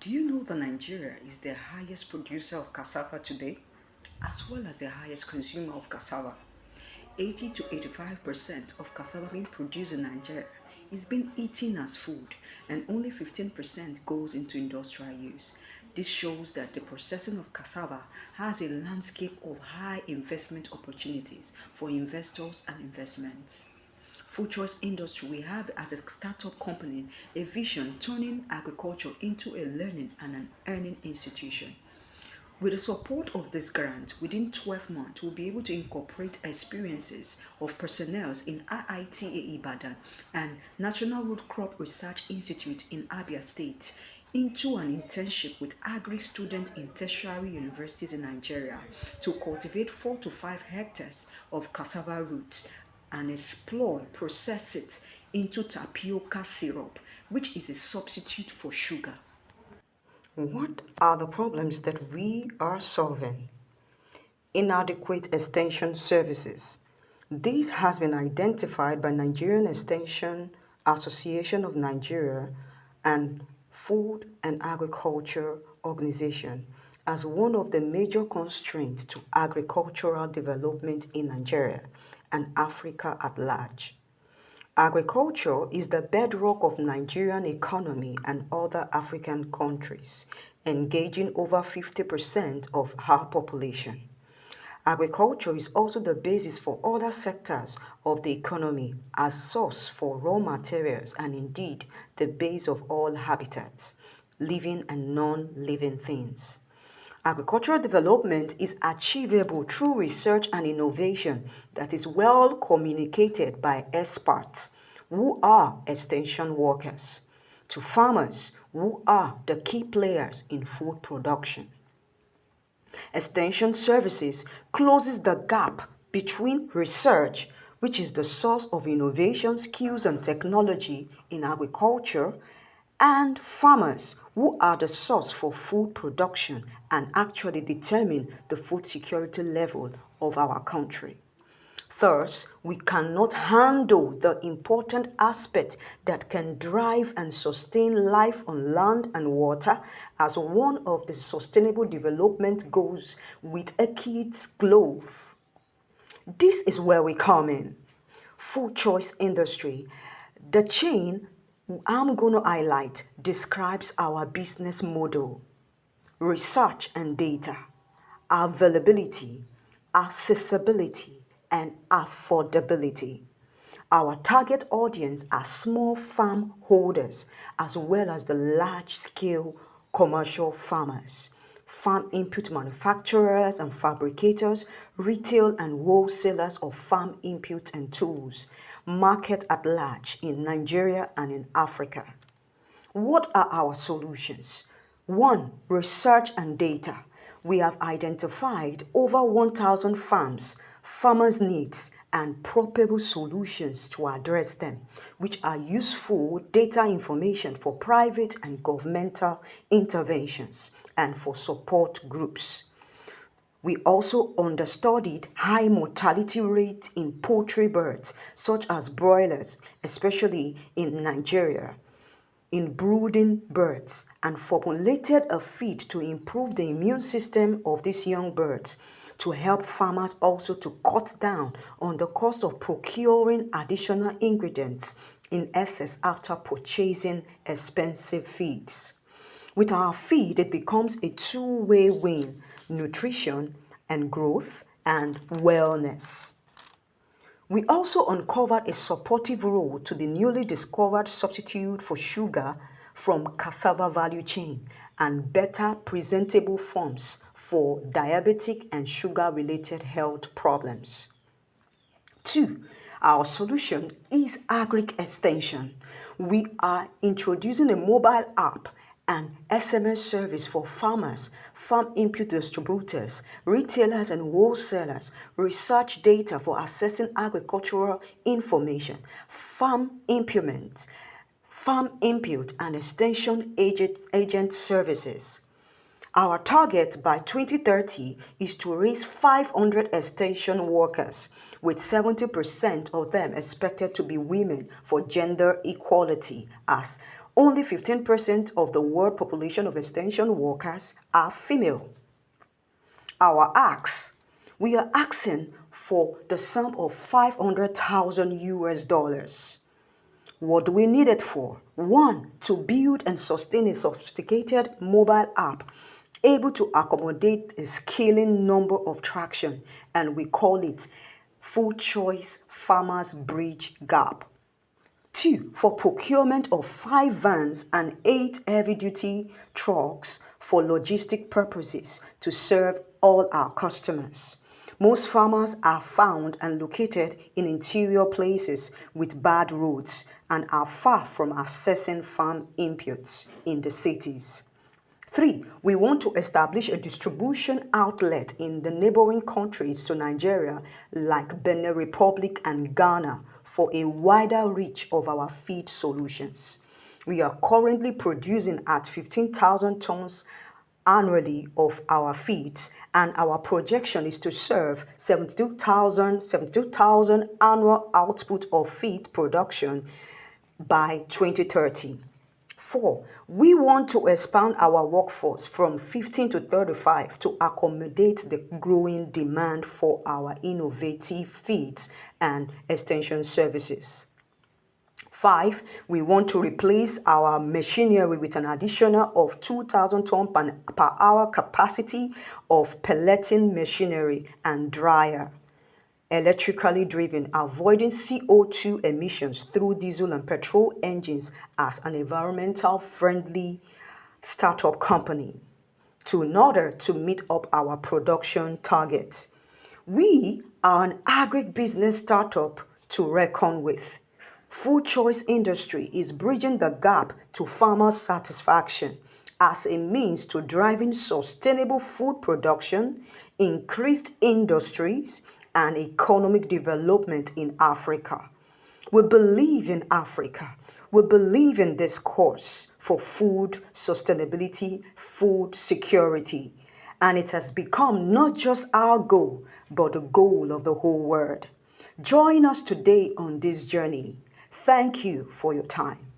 Do you know that Nigeria is the highest producer of cassava today, as well as the highest consumer of cassava? 80 to 85% of cassava being produced in Nigeria is being eaten as food, and only 15% goes into industrial use. This shows that the processing of cassava has a landscape of high investment opportunities for investors and investments. Food Choice Industry, we have as a startup company a vision turning agriculture into a learning and an earning institution. With the support of this grant, within 12 months, we'll be able to incorporate experiences of personnel in IITA Ibadan and National Root Crop Research Institute in Abia State into an internship with agri students in tertiary universities in Nigeria to cultivate 4 to 5 hectares of cassava roots and explore, process it into tapioca syrup, which is a substitute for sugar. What are the problems that we are solving? Inadequate extension services. This has been identified by Nigerian Extension Association of Nigeria and Food and Agriculture Organization as one of the major constraints to agricultural development in Nigeria and Africa at large. Agriculture is the bedrock of Nigerian economy and other African countries, engaging over 50% of our population. Agriculture is also the basis for other sectors of the economy as source for raw materials and indeed the base of all habitats, living and non-living things. Agricultural development is achievable through research and innovation that is well communicated by experts who are extension workers to farmers who are the key players in food production. Extension services closes the gap between research, which is the source of innovation, skills, and technology in agriculture, and farmers, who are the source for food production and actually determine the food security level of our country. Thus, we cannot handle the important aspect that can drive and sustain life on land and water as one of the sustainable development goals with a kid's glove. This is where we come in. Food choice industry. The chain I'm going to highlight describes our business model, research and data, availability, accessibility, and affordability. Our target audience are small farm holders as well as the large scale commercial farmers, farm input manufacturers and fabricators, retail and wholesalers of farm inputs and tools, market at large in Nigeria and in Africa. What are our solutions? One, research and data. We have identified over 1,000 farms, farmers' needs, and probable solutions to address them, which are useful data information for private and governmental interventions and for support groups. We also understudied high mortality rates in poultry birds, such as broilers, especially in Nigeria, in brooding birds, and formulated a feed to improve the immune system of these young birds to help farmers also to cut down on the cost of procuring additional ingredients in excess after purchasing expensive feeds. With our feed, it becomes a two-way win: nutrition and growth and wellness. We also uncovered a supportive role to the newly discovered substitute for sugar from cassava value chain and better presentable forms for diabetic and sugar-related health problems. Two, our solution is Agric Extension. We are introducing a mobile app and SMS service for farmers, farm input distributors, retailers and wholesalers, research data for assessing agricultural information, farm implements, farm input and extension agent services. Our target by 2030 is to raise 500 extension workers, with 70% of them expected to be women for gender equality, as Only 15% of the world population of extension workers are female. Our ask, we are asking for the sum of 500,000 US dollars. What do we need it for? One, to build and sustain a sophisticated mobile app able to accommodate a scaling number of traction, and we call it Food Choice Farmers Bridge Gap. Two, for procurement of 5 vans and 8 heavy-duty trucks for logistic purposes to serve all our customers. Most farmers are found and located in interior places with bad roads and are far from accessing farm inputs in the cities. Three, we want to establish a distribution outlet in the neighboring countries to Nigeria, like Benin Republic and Ghana, for a wider reach of our feed solutions. We are currently producing at 15,000 tons annually of our feeds, and our projection is to serve 72,000 annual output of feed production by 2030. Four, we want to expand our workforce from 15 to 35 to accommodate the growing demand for our innovative feeds and extension services. Five, we want to replace our machinery with an additional of 2,000 ton per hour capacity of pelleting machinery and dryer, electrically driven, avoiding CO2 emissions through diesel and petrol engines as an environmental friendly startup company in order to meet up our production targets. We are an agribusiness startup to reckon with. Food choice industry is bridging the gap to farmer satisfaction as a means to driving sustainable food production, increased industries, and economic development in Africa. We believe in Africa. We believe in this course for food sustainability, food security. And it has become not just our goal, but the goal of the whole world. Join us today on this journey. Thank you for your time.